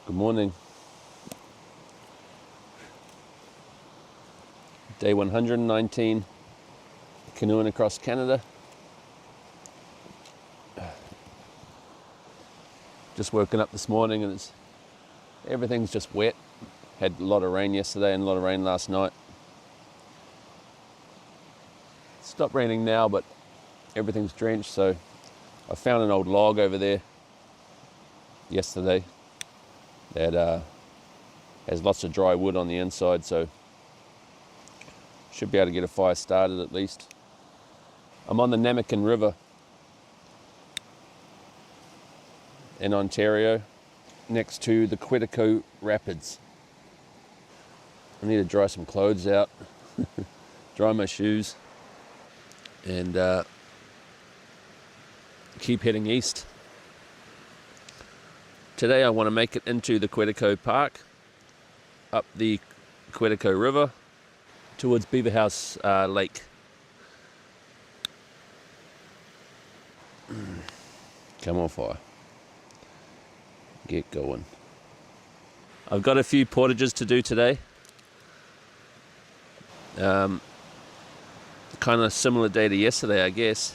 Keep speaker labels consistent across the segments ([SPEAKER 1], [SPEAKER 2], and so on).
[SPEAKER 1] Good morning. Day 119, canoeing across Canada. Just woken up this morning and everything's just wet. Had a lot of rain yesterday and a lot of rain last night. It's stopped raining now, but everything's drenched, so I found an old log over there yesterday that has lots of dry wood on the inside, so should be able to get a fire started at least. I'm on the Namakan River in Ontario, next to the Quetico Rapids. I need to dry some clothes out, dry my shoes, and keep heading east. Today I want to make it into the Quetico Park, up the Quetico River, towards Beaverhouse Lake. Come on, fire. Get going. I've got a few portages to do today. Kind of similar day to yesterday, I guess.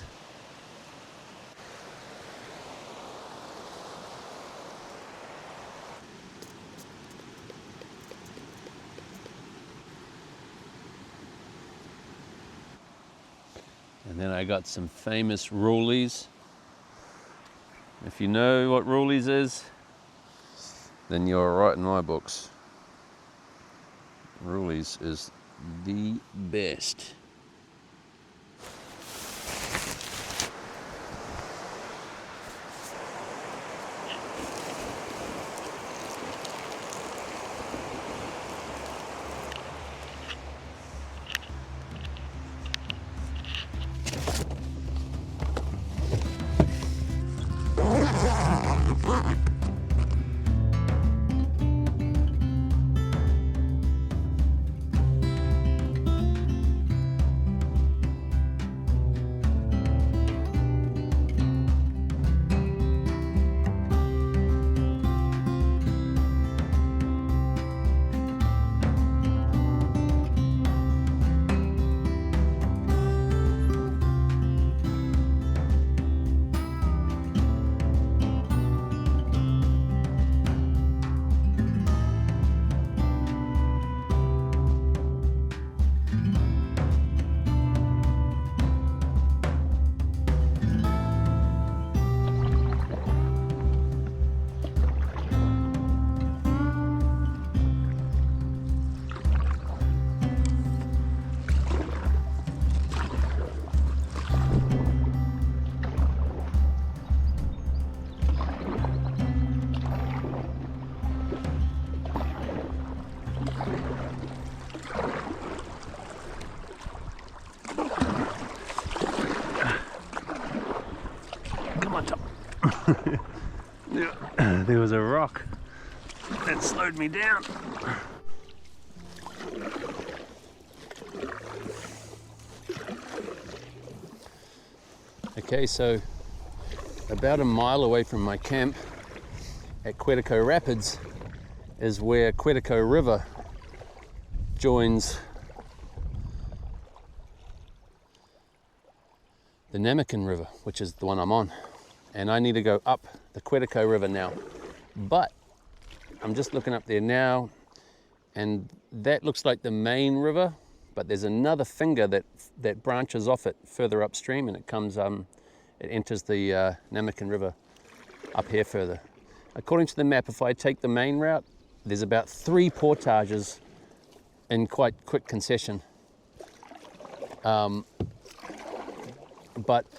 [SPEAKER 1] And then I got some famous rollies. If you know what rollies is, then you're right in my books. Rollies is the best. There was a rock that slowed me down. Okay, so about a mile away from my camp at Quetico Rapids is where Quetico River joins the Namakan River, which is the one I'm on. And I need to go up the Quetico River now. But I'm just looking up there now, and that looks like the main river, but there's another finger that branches off it further upstream, and it comes, it enters the Namakan River up here further. According to the map, if I take the main route, there's about 3 portages in quite quick concession. But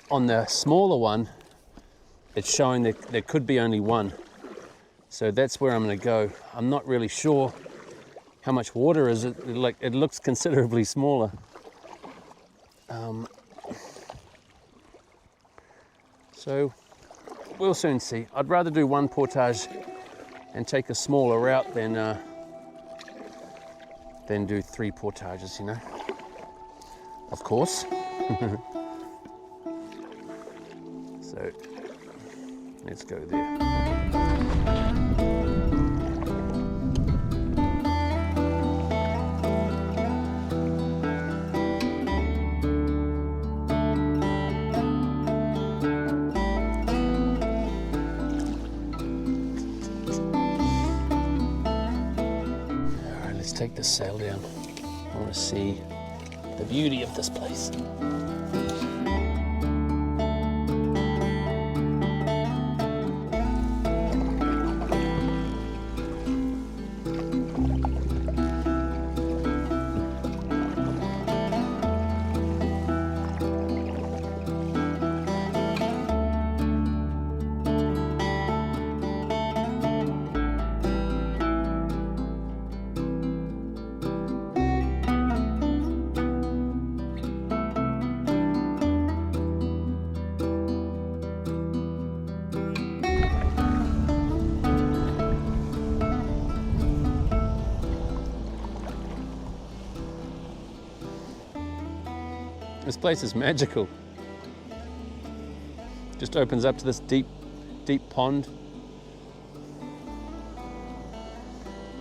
[SPEAKER 1] on the smaller one, it's showing that there could be only one. So that's where I'm going to go. I'm not really sure how much water is it. It looks considerably smaller. So we'll soon see. I'd rather do one portage and take a smaller route than do 3 portages, you know. Of course. So let's go there. take this sail down. I want to see the beauty of this place. This place is magical. Just opens up to this deep, deep pond.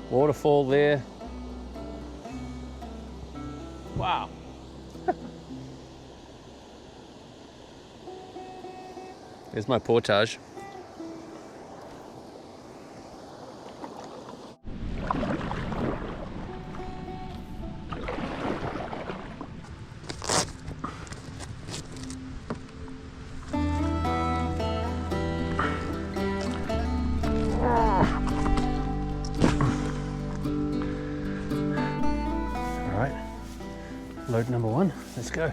[SPEAKER 1] Waterfall there. Wow. There's my portage. Load number one, let's go.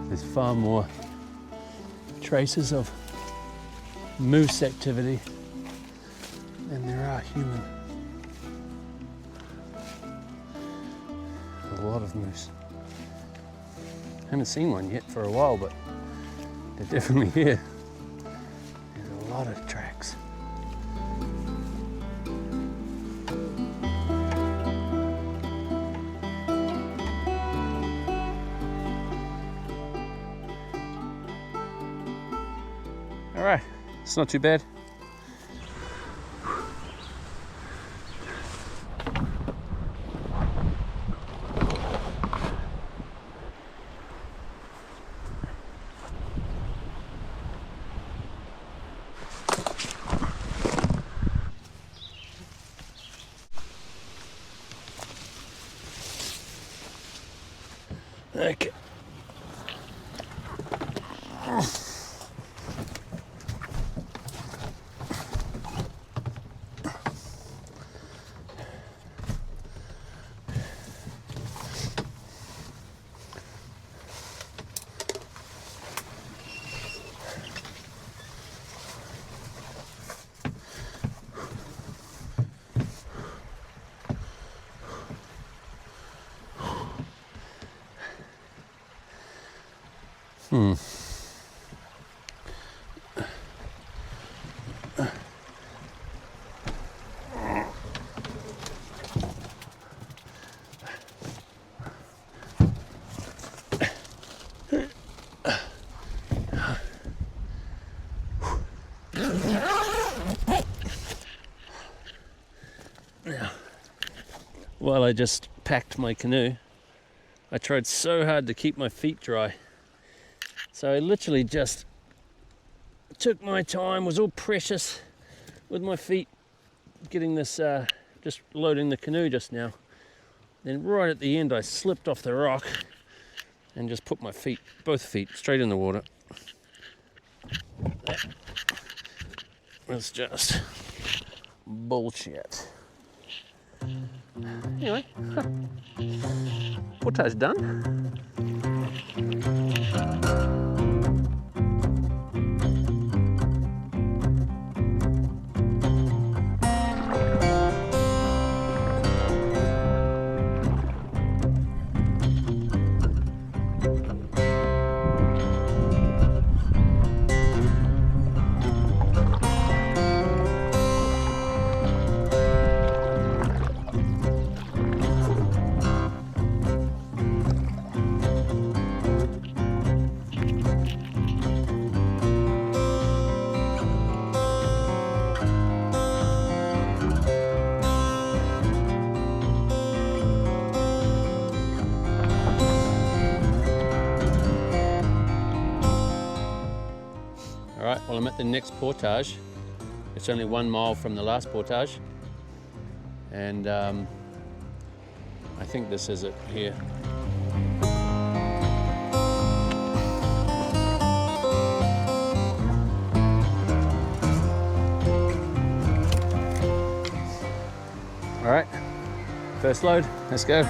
[SPEAKER 1] There's far more traces of moose activity than there are human. A lot of moose. Haven't seen one yet for a while, but they're definitely here. There's a lot of tracks. All right, it's not too bad. Okay. Now, while I just packed my canoe, I tried so hard to keep my feet dry. So I literally just took my time, was all precious with my feet, getting this, just loading the canoe just now. Then right at the end I slipped off the rock and just put my feet, both feet, straight in the water. That was just bullshit. Anyway, portage done. Alright, well I'm at the next portage. It's only 1 mile from the last portage. And I think this is it here. Alright, first load, let's go.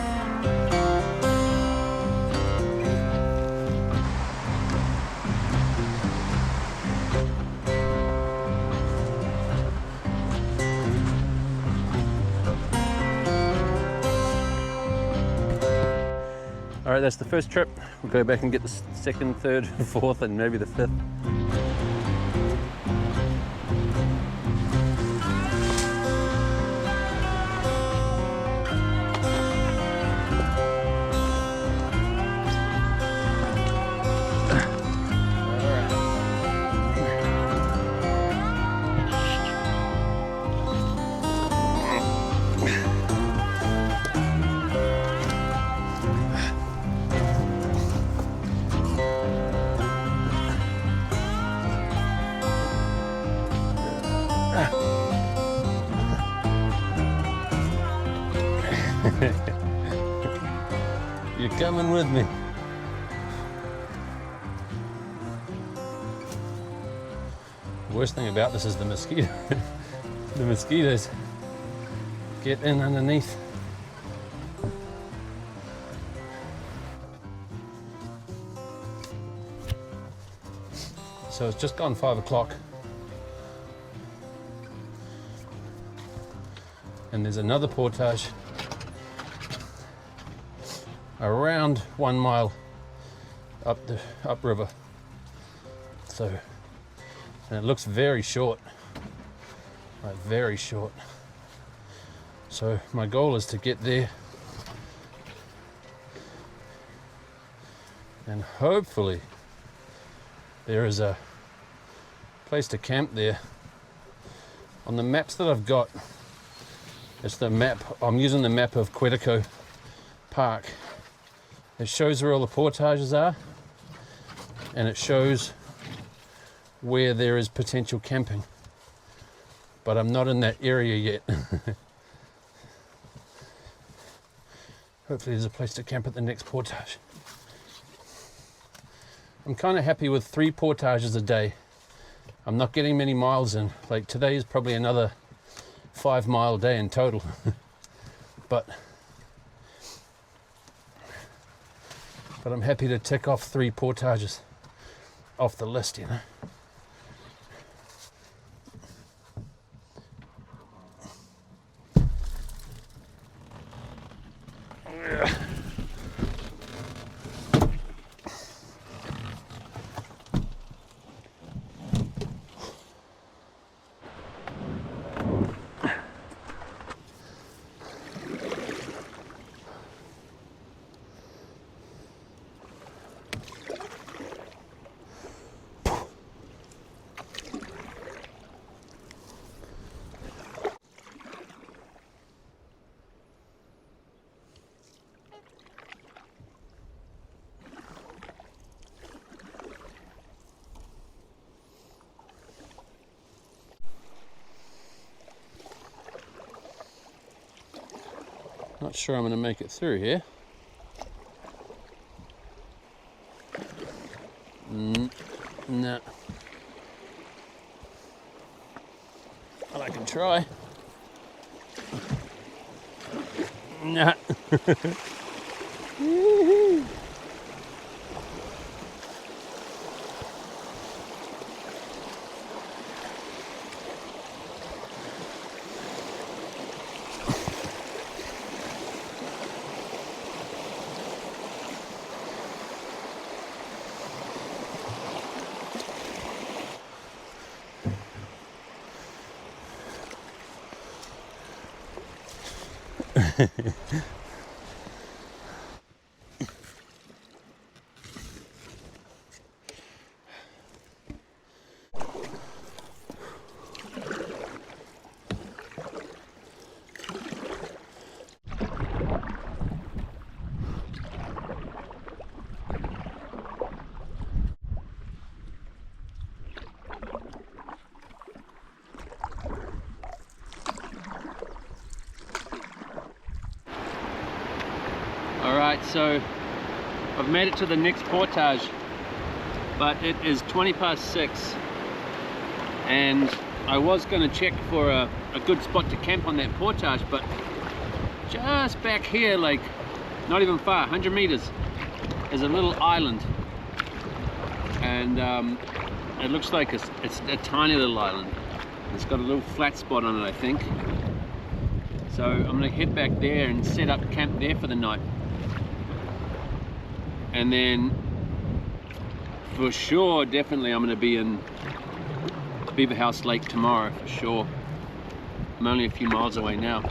[SPEAKER 1] Alright, that's the first trip. We'll go back and get the second, third, fourth, and maybe the fifth. You're coming with me. The worst thing about this is the mosquito. The mosquitoes get in underneath. So it's just gone 5 o'clock. And there's another portage around 1 mile upriver. So, and it looks very short, like very short. So my goal is to get there and hopefully there is a place to camp there. On the maps that I've got, it's the map, I'm using the map of Quetico Park. It shows where all the portages are, and it shows where there is potential camping. But I'm not in that area yet. Hopefully there's a place to camp at the next portage. I'm kind of happy with 3 portages a day. I'm not getting many miles in. Like today is probably another 5 mile day in total. but I'm happy to tick off 3 portages off the list, you know. Not sure I'm going to make it through here. No. Well, I can try. Nah. so I've made it to the next portage, but it is 20 past 6, and I was going to check for a good spot to camp on that portage, but just back here, like not even far, 100 meters, is a little island, and it looks like it's a tiny little island. It's got a little flat spot on it, I think. So I'm gonna head back there and set up camp there for the night. And then for sure, definitely I'm gonna be in Beaverhouse Lake tomorrow, for sure. I'm only a few miles away now.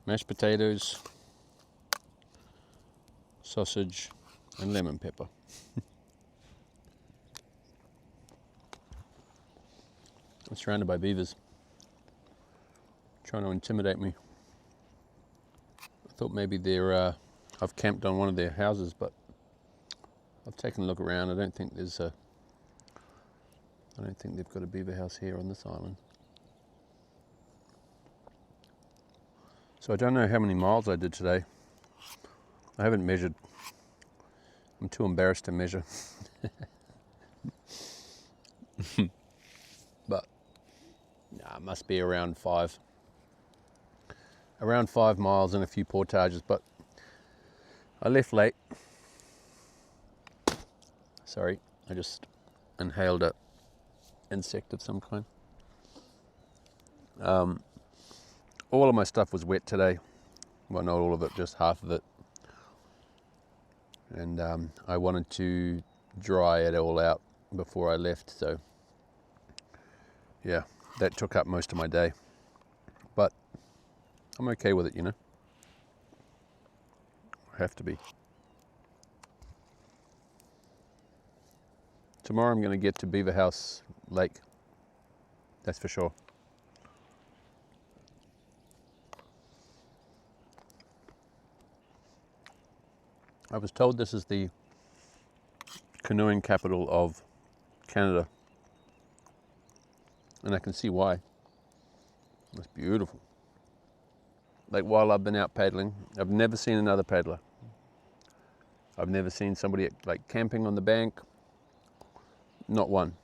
[SPEAKER 1] Mashed potatoes, sausage, and lemon pepper. I'm surrounded by beavers, trying to intimidate me. I thought maybe I've camped on one of their houses, but I've taken a look around. I don't think they've got a beaver house here on this island. So I don't know how many miles I did today. I haven't measured. I'm too embarrassed to measure. But it must be around 5. Around 5 miles and a few portages, but I left late. Sorry, I just inhaled a insect of some kind. All of my stuff was wet today. Well, not all of it, just half of it. And I wanted to dry it all out before I left, so yeah, that took up most of my day. But I'm okay with it, you know. I have to be. Tomorrow I'm going to get to Beaverhouse Lake, that's for sure. I was told this is the canoeing capital of Canada, and I can see why. It's beautiful. Like, while I've been out paddling, I've never seen another paddler. I've never seen somebody like camping on the bank. Not one.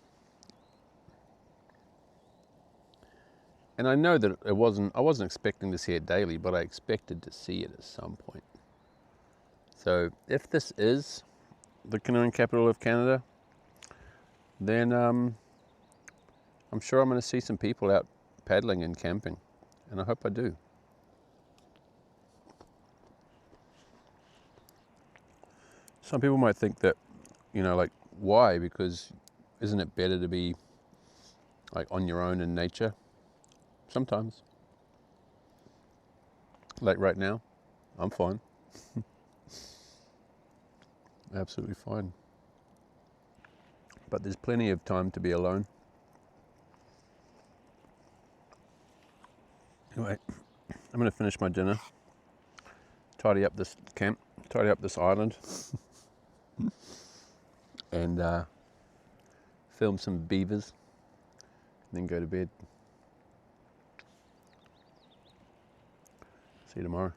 [SPEAKER 1] And I know that I wasn't expecting to see it daily, but I expected to see it at some point. So if this is the canoeing capital of Canada, then I'm sure I'm going to see some people out paddling and camping, and I hope I do. Some people might think that, you know, like, why? Because isn't it better to be like on your own in nature? Sometimes. Like right now, I'm fine. Absolutely fine. But there's plenty of time to be alone. Anyway, I'm going to finish my dinner, tidy up this camp, tidy up this island, and film some beavers then go to bed. See you tomorrow.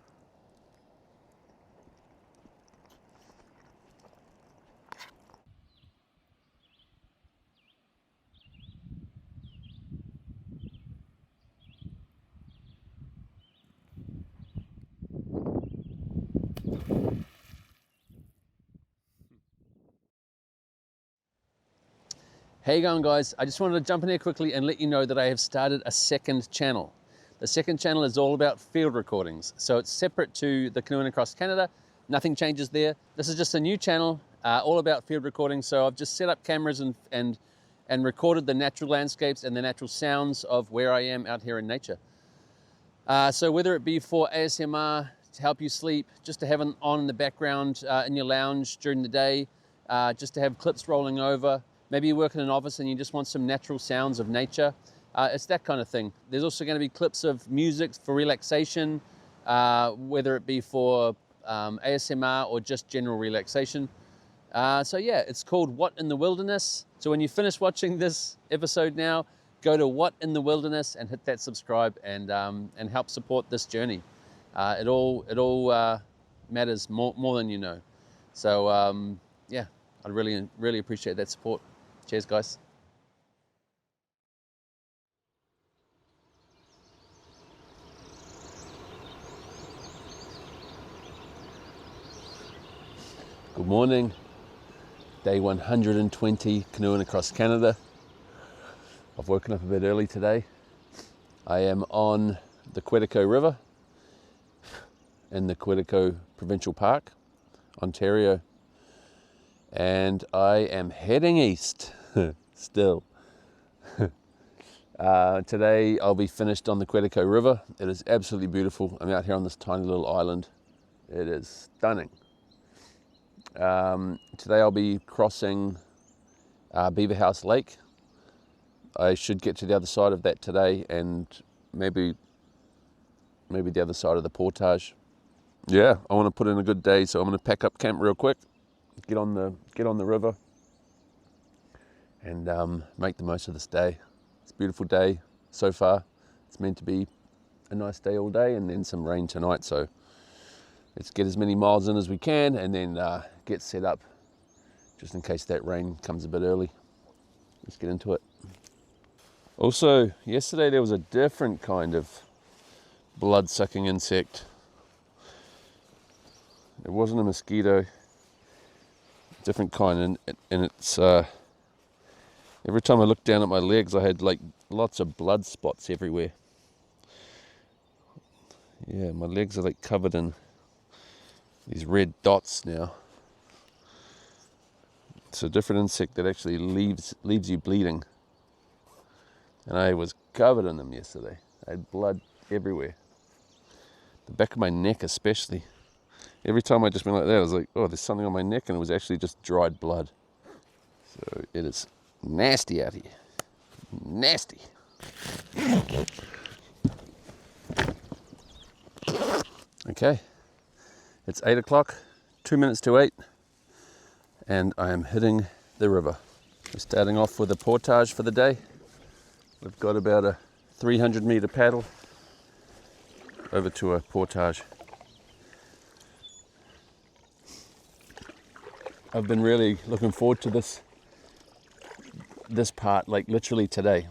[SPEAKER 1] How you going, guys? I just wanted to jump in here quickly and let you know that I have started a second channel. The second channel is all about field recordings. So it's separate to the Canoeing Across Canada. Nothing changes there. This is just a new channel, all about field recording. So I've just set up cameras and recorded the natural landscapes and the natural sounds of where I am out here in nature. So whether it be for ASMR, to help you sleep, just to have it on in the background in your lounge during the day, just to have clips rolling over. Maybe you work in an office and you just want some natural sounds of nature. It's that kind of thing. There's also going to be clips of music for relaxation, whether it be for ASMR or just general relaxation. So yeah, it's called What in the Wilderness. So when you finish watching this episode now, go to What in the Wilderness and hit that subscribe and help support this journey. It all matters more than you know. So yeah, I'd really appreciate that support. Cheers, guys. Good morning. Day 120 canoeing across Canada. I've woken up a bit early today. I am on the Quetico River in the Quetico Provincial Park, Ontario. And I am heading east still. Today I'll be finished on the Quetico River. It is absolutely beautiful. I'm out here on this tiny little island. It is stunning. Today I'll be crossing Beaverhouse Lake. I should get to the other side of that today, and maybe the other side of the portage. Yeah, I want to put in a good day, so I'm going to pack up camp real quick. Get on the river and make the most of this day. It's a beautiful day so far. It's meant to be a nice day all day and then some rain tonight. So let's get as many miles in as we can and then get set up just in case that rain comes a bit early. Let's get into it. Also, yesterday there was a different kind of blood-sucking insect. It wasn't a mosquito. Different kind, and it's every time I looked down at my legs I had like lots of blood spots everywhere. Yeah, my legs are like covered in these red dots now. It's a different insect that actually leaves you bleeding, and I was covered in them yesterday. I had blood everywhere, the back of my neck especially. Every time I just went like that, I was like, oh, there's something on my neck, and it was actually just dried blood. So it is nasty out here. Nasty. Okay, it's 8 o'clock, 2 minutes to 8, and I am hitting the river. We're starting off with a portage for the day. We've got about a 300 meter paddle over to a portage. I've been really looking forward to this part, like literally today.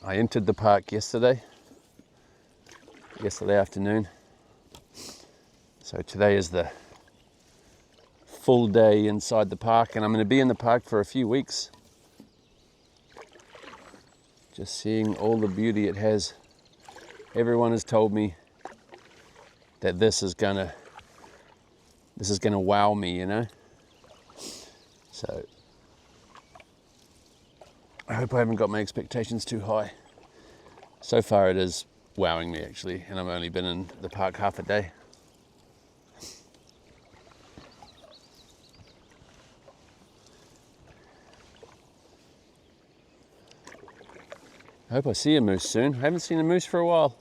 [SPEAKER 1] I entered the park yesterday afternoon. So today is the full day inside the park, and I'm going to be in the park for a few weeks. Just seeing all the beauty it has. Everyone has told me that this is gonna wow me, you know? So I hope I haven't got my expectations too high. So far it is wowing me actually, and I've only been in the park half a day. I hope I see a moose soon. I haven't seen a moose for a while.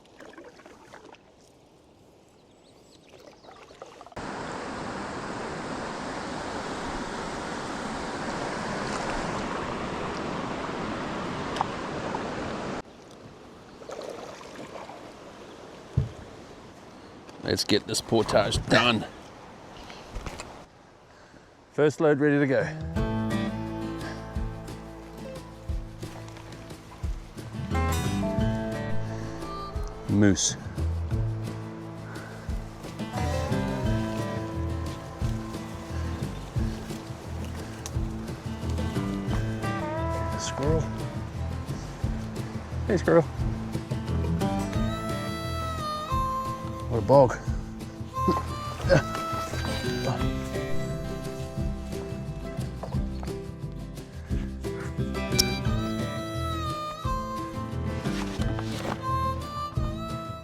[SPEAKER 1] Let's get this portage done. First load ready to go. Moose. Squirrel. Hey, squirrel. What a bog.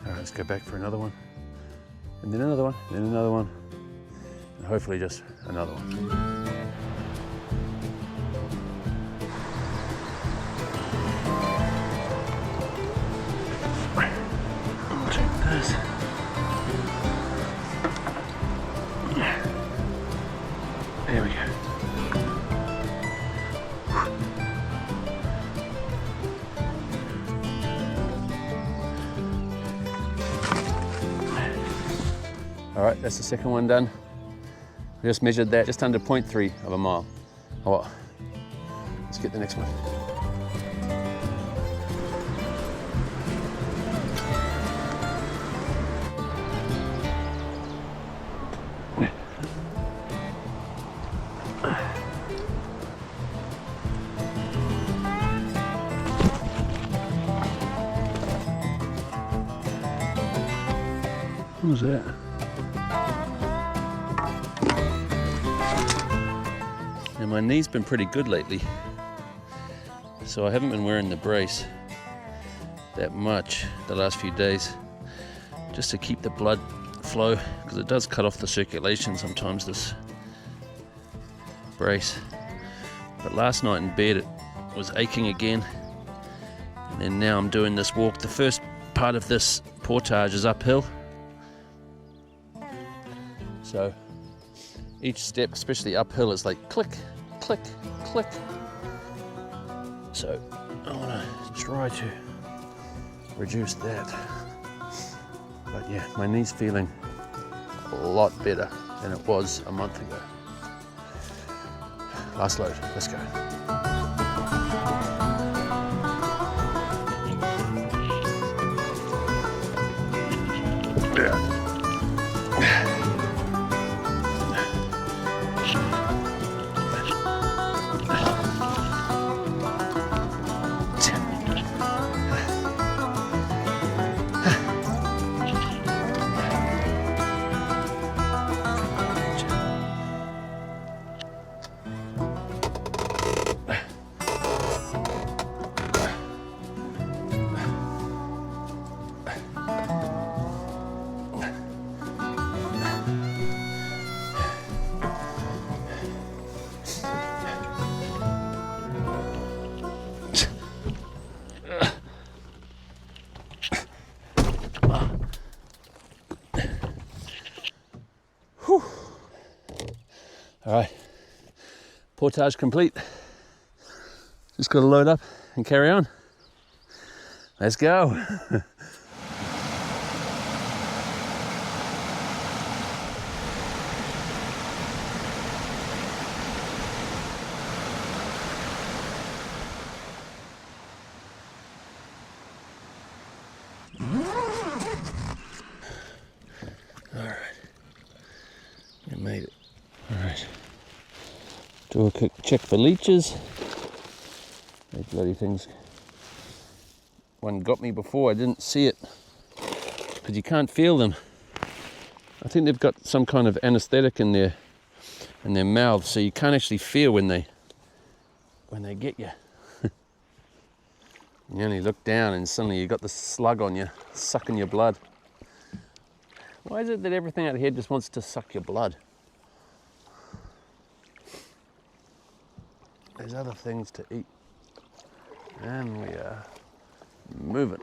[SPEAKER 1] Alright, let's go back for another one. And then another one, then another one. And hopefully just another one. There we go. All right, that's the second one done. I just measured that, just under 0.3 of a mile. Oh, well. Let's get the next one. What was that? Now my knee's been pretty good lately, so I haven't been wearing the brace that much the last few days, just to keep the blood flow, because it does cut off the circulation sometimes, this brace. But last night in bed it was aching again, and then now I'm doing this walk. The first part of this portage is uphill. So each step, especially uphill, is like click, click, click. So I want to try to reduce that. But yeah, my knee's feeling a lot better than it was a month ago. Last load, let's go. Yeah. All right, portage complete. Just got to load up and carry on. Let's go. All right, you made it. All right, do a quick check for leeches. These bloody things. One got me before, I didn't see it, because you can't feel them. I think they've got some kind of anesthetic in their mouths, so you can't actually feel when they get you. You only look down and suddenly you got the slug on you, sucking your blood. Why is it that everything out here just wants to suck your blood? There's other things to eat. And we are moving.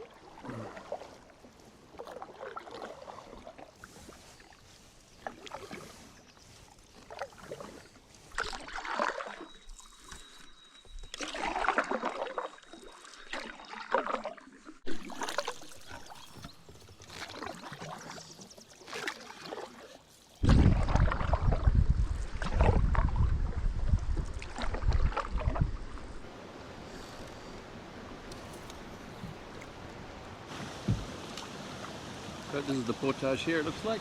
[SPEAKER 1] But this is the portage here, it looks like.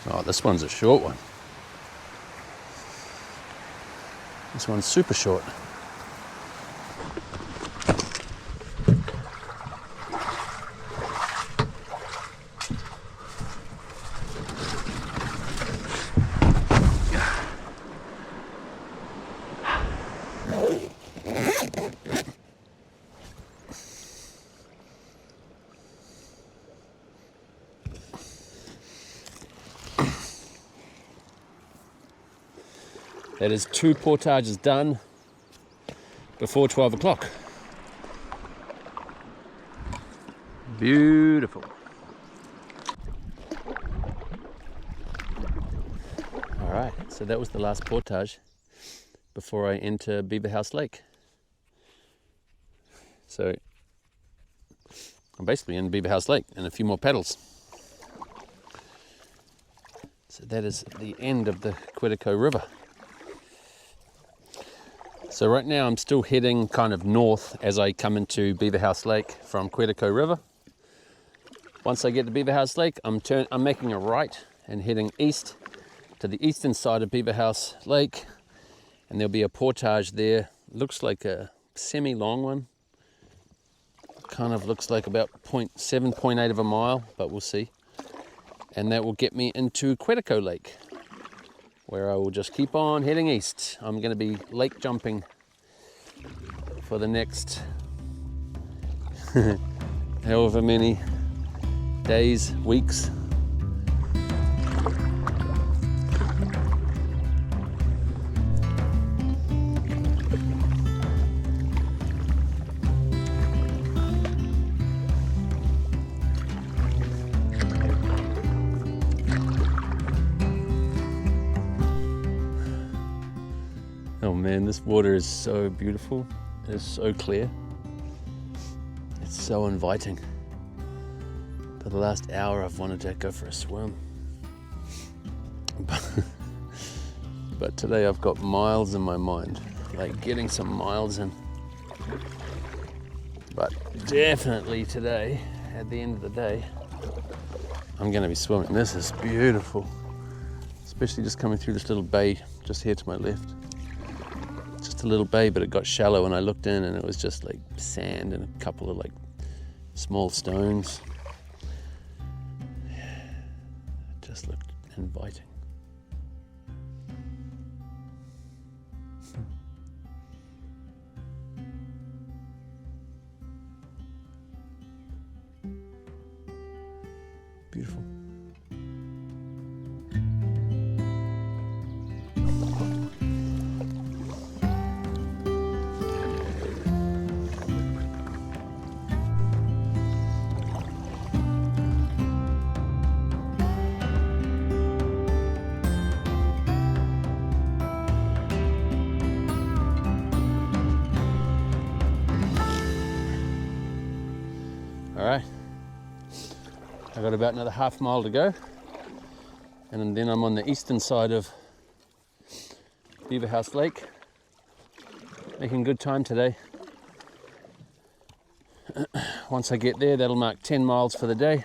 [SPEAKER 1] Oh, this one's a short one. This one's super short. That is 2 portages done before 12 o'clock. Beautiful. All right, so that was the last portage before I enter Beaverhouse Lake. So I'm basically in Beaverhouse Lake and a few more paddles. So that is the end of the Quetico River. So right now I'm still heading kind of north as I come into Beaverhouse Lake from Quetico River. Once I get to Beaverhouse Lake, I'm making a right and heading east to the eastern side of Beaverhouse Lake, and there'll be a portage there. Looks like a semi-long one. Kind of looks like about 0.7, 0.8 of a mile, but we'll see. And that will get me into Quetico Lake, where I will just keep on heading east. I'm going to be lake jumping for the next however many days, weeks. Oh man, this water is so beautiful. It is so clear. It's so inviting. For the last hour I've wanted to go for a swim. But today I've got miles in my mind, like getting some miles in. But definitely today, at the end of the day, I'm gonna be swimming. This is beautiful. Especially just coming through this little bay just here to my left. Just a little bay, but it got shallow and I looked in and it was just like sand and a couple of like small stones. It just looked inviting. Beautiful. All right, I got about another half mile to go, and then I'm on the eastern side of Beaverhouse Lake, making good time today. Once I get there, that'll mark 10 miles for the day.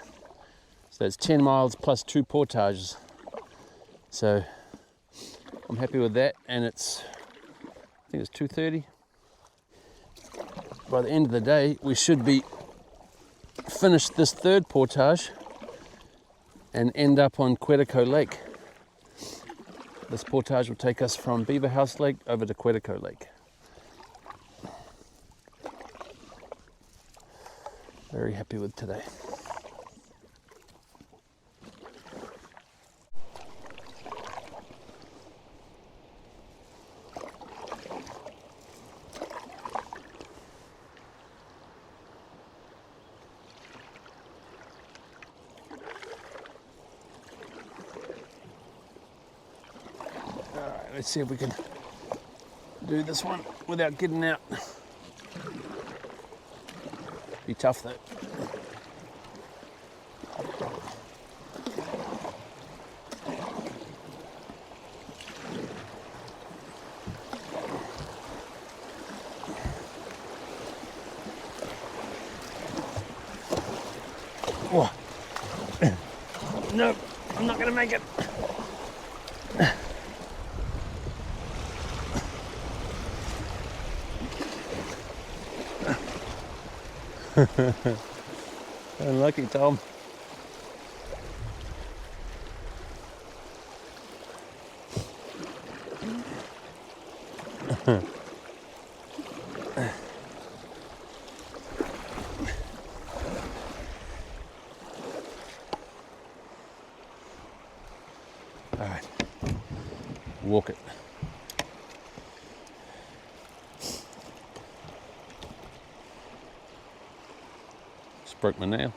[SPEAKER 1] So that's 10 miles plus 2 portages. So I'm happy with that, and I think it's 2:30. By the end of the day, we should be finished this 3rd portage and end up on Quetico Lake. This portage will take us from Beaverhouse Lake over to Quetico Lake. Very happy with today. Alright, let's see if we can do this one without getting out. Be tough though. Oh. No, I'm not gonna make it. Unlucky, Tom. All right, walk it. Just broke my nail.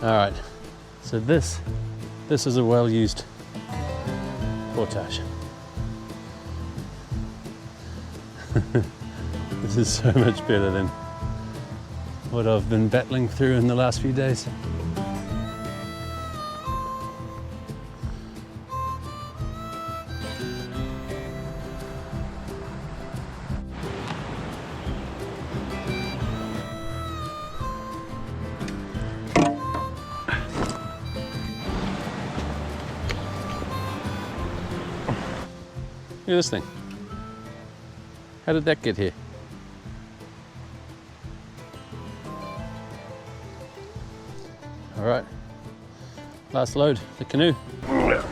[SPEAKER 1] All right, so this is a well-used portage. This is so much better than what I've been battling through in the last few days. Look at this thing. How did that get here? All right, last load, the canoe. And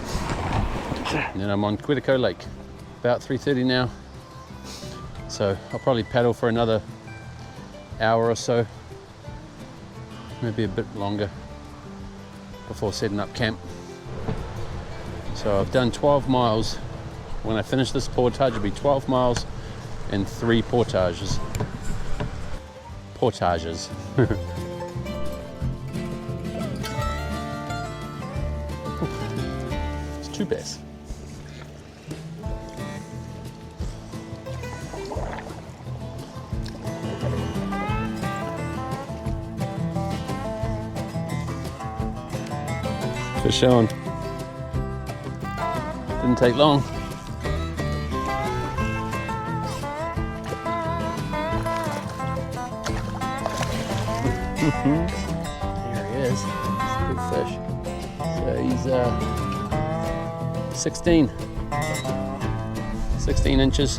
[SPEAKER 1] then I'm on Quetico Lake, about 3:30 now. So I'll probably paddle for another hour or so, maybe a bit longer before setting up camp. So I've done 12 miles. When I finish this portage, it'll be 12 miles and 3 portages. Portages. It's 2 bass. Fish on. Didn't take long. There he is. It's a good fish. So he's 16 inches.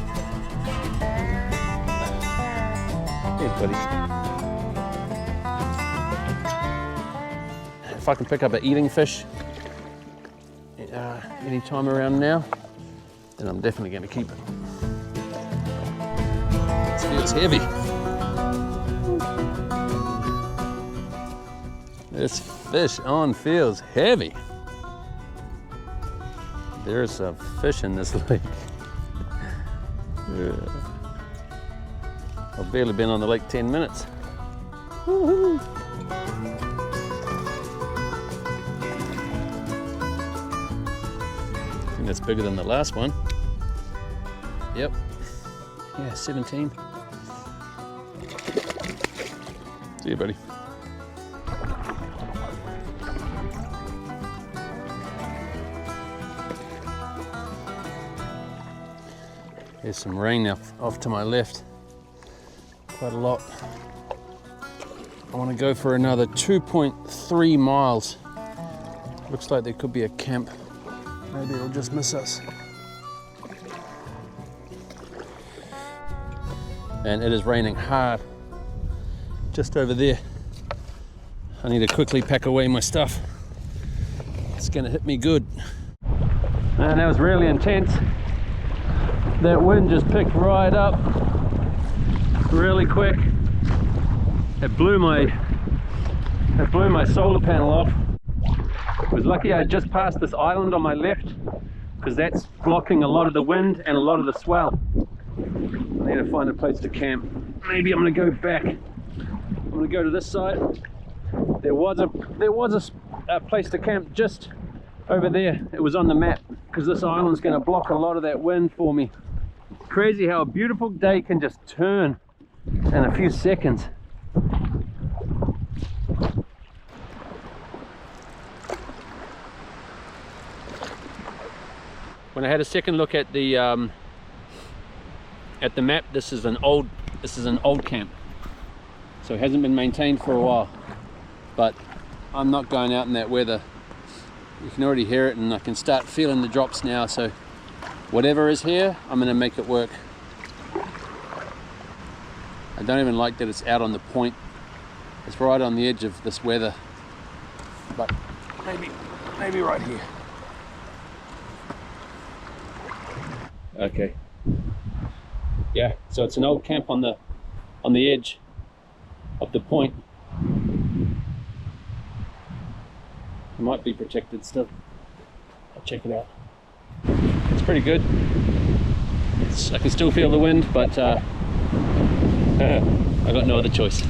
[SPEAKER 1] Here's buddy. If I can pick up an eating fish any time around now, then I'm definitely going to keep it. This feels heavy. This fish on feels heavy. There's some fish in this lake. Yeah. I've barely been on the lake 10 minutes. Woo-hoo. I think that's bigger than the last one. Yep. Yeah, 17. See you, buddy. There's some rain off to my left, quite a lot. I want to go for another 2.3 miles. Looks like there could be a camp. Maybe it'll just miss us. And it is raining hard just over there. I need to quickly pack away my stuff. It's gonna hit me good. Man, that was really intense. That wind just picked right up really quick. It blew my solar panel off. I was lucky I just passed this island on my left, because that's blocking a lot of the wind and a lot of the swell. I need to find a place to camp. Maybe I'm going to go back. I'm going to go to this side. There was a place to camp just over there. It was on the map, because this island's going to block a lot of that wind for me. Crazy how a beautiful day can just turn in a few seconds. When I had a second look at the map, this is an old camp, so it hasn't been maintained for a while. But I'm not going out in that weather. You can already hear it, and I can start feeling the drops now. So whatever is here, I'm going to make it work. I don't even like that it's out on the point. It's right on the edge of this weather, but maybe right here. Okay. Yeah, so it's an old camp on the edge of the point. It might be protected still. I'll check it out. It's pretty good. I can still feel the wind, but I got no other choice.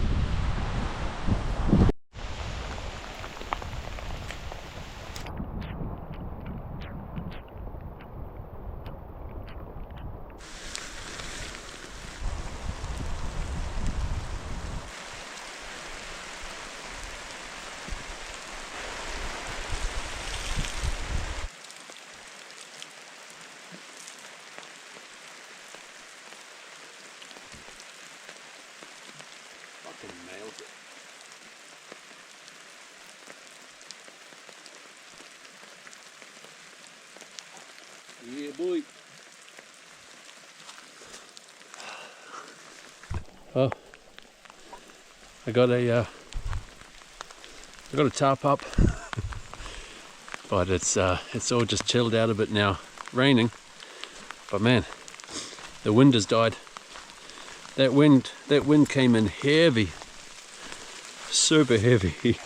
[SPEAKER 1] Yeah, boy. Oh, I got a tarp up, but it's all just chilled out a bit now. Raining, but man, the wind has died. That wind came in heavy, super heavy.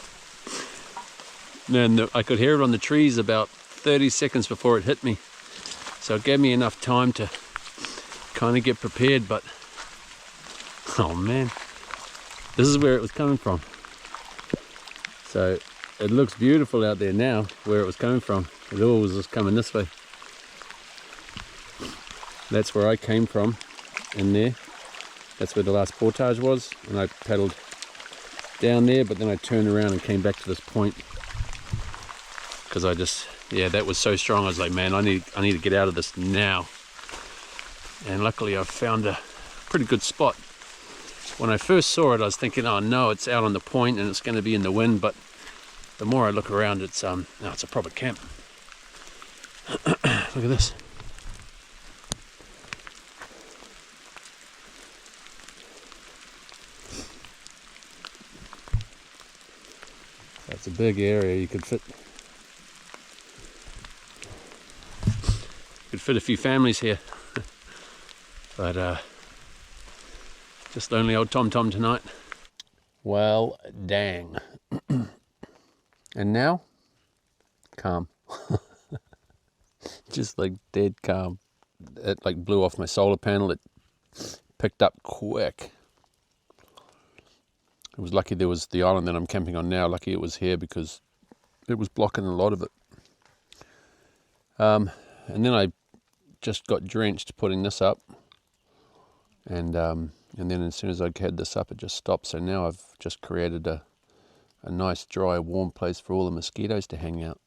[SPEAKER 1] Man, I could hear it on the trees about 30 seconds before it hit me. So it gave me enough time to kind of get prepared, but oh man, this is where it was coming from. So it looks beautiful out there now where it was coming from. It all was just coming this way. That's where I came from, in there. That's where the last portage was, and I paddled down there, but then I turned around and came back to this point, because yeah, that was so strong. I was like, man, I need to get out of this now. And luckily I found a pretty good spot. When I first saw it, I was thinking, oh no, it's out on the point and it's going to be in the wind, but the more I look around, it's a proper camp. Look at this. That's a big area. You could fit a few families here. But just lonely old Tom tonight. Well, dang. And now, calm. Just like dead calm. It like blew off my solar panel. It picked up quick. It was lucky there was the island that I'm camping on now. Lucky it was here, because it was blocking a lot of it. And then I just got drenched putting this up, and then as soon as I had this up, it just stopped. So now I've just created a nice dry warm place for all the mosquitoes to hang out.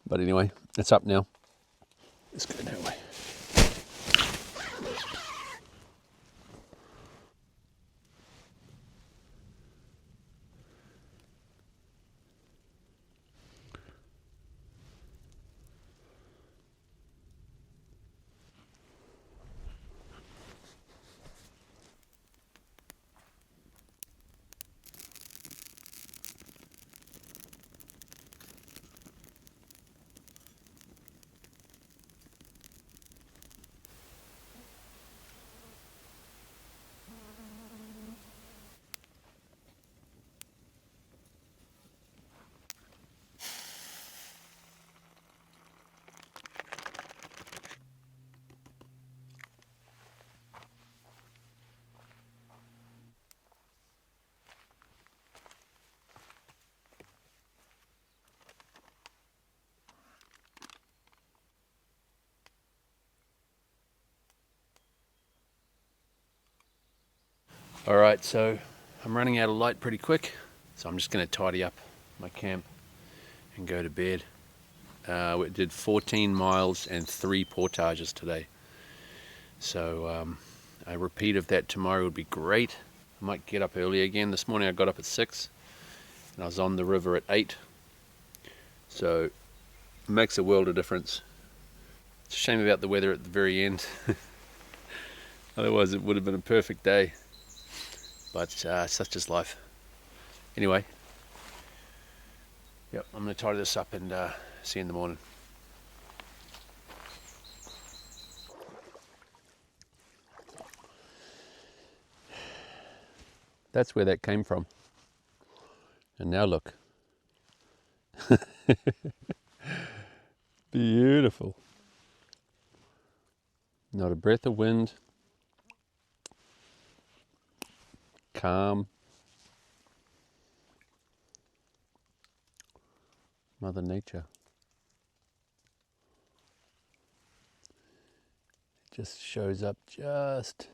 [SPEAKER 1] But anyway, it's up now. Let's go that way. All right, so I'm running out of light pretty quick, so I'm just going to tidy up my camp and go to bed. We did 14 miles and 3 portages today. So a repeat of that tomorrow would be great. I might get up early again. This morning I got up at 6 and I was on the river at 8. So it makes a world of difference. It's a shame about the weather at the very end. Otherwise it would have been a perfect day. But such is life. Anyway, yep, I'm going to tidy this up and see you in the morning. That's where that came from. And now look. Beautiful. Not a breath of wind. Calm. Mother Nature. It just shows up just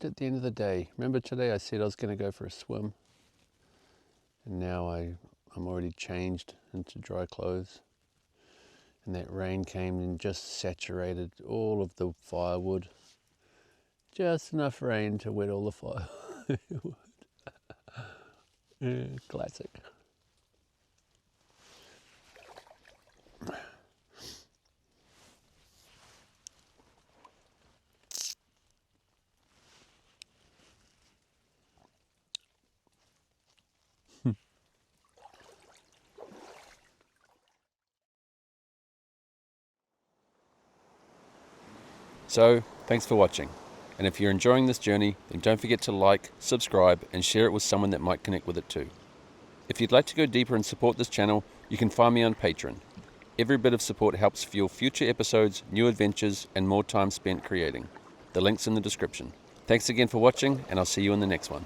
[SPEAKER 1] at the end of the day. Remember today I said I was going to go for a swim, and now I'm already changed into dry clothes, and that rain came and just saturated all of the firewood. Just enough rain to wet all the firewood. Yeah, classic. So, thanks for watching. And if you're enjoying this journey, then don't forget to like, subscribe, and share it with someone that might connect with it too. If you'd like to go deeper and support this channel, you can find me on Patreon. Every bit of support helps fuel future episodes, new adventures, and more time spent creating. The link's in the description. Thanks again for watching, and I'll see you in the next one.